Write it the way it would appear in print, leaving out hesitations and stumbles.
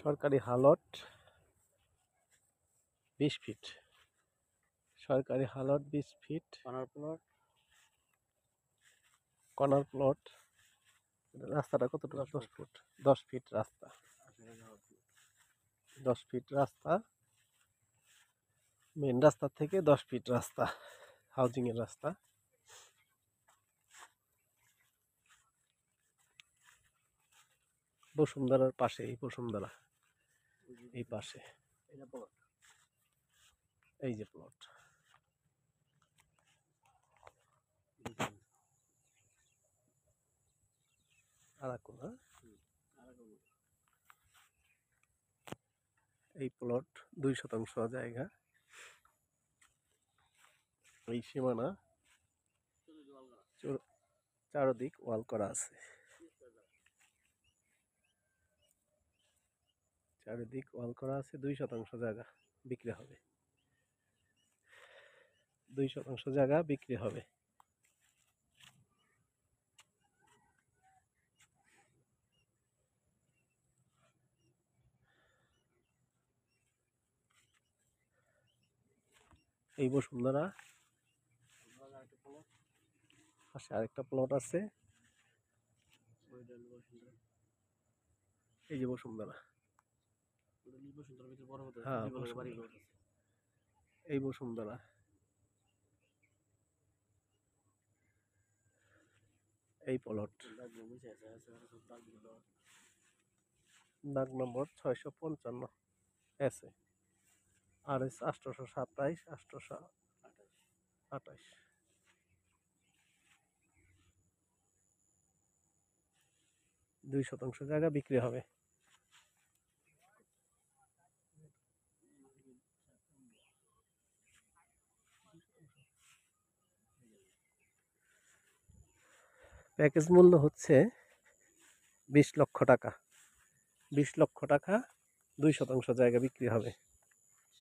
সরকারি হালট 20 ফিট, সরকারি হালট 20 fit, corner plot. রাস্তাটা কতটুকু? 10 ফুট, 10 ফিট রাস্তা, 10 ফিট রাস্তা, মেন রাস্তা থেকে 10 ফিট রাস্তা, হাউজিং এর রাস্তা। বসুন্ধরার পাশে, এই বসুন্ধরা এই পাশে, এই যে প্লট। আরাকুনা, এই প্লট 2 শতাংশ জায়গা, এই সীমানা চারদিক ওয়াল করা আছে, চারিদিক ওয়াল করা আছে। 2 শতাংশ জায়গা বিক্রি হবে, 2 শতাংশ জায়গা বিক্রি হবে। এই বসুন্ধরা পাশে আরেকটা প্লট আছে, এই যে বসুন্ধরা। হ্যাঁ, এই বসুন্ধরা, এই প্লট দাগ নম্বর 655 আছে, RS 827 828। 2 শতাংশ জায়গা বিক্রি হবে। প্যাকেজ মূল্য হচ্ছে 20 লক্ষ টাকা, 20 লক্ষ টাকা 2 শতাংশ জায়গা বিক্রি হবে।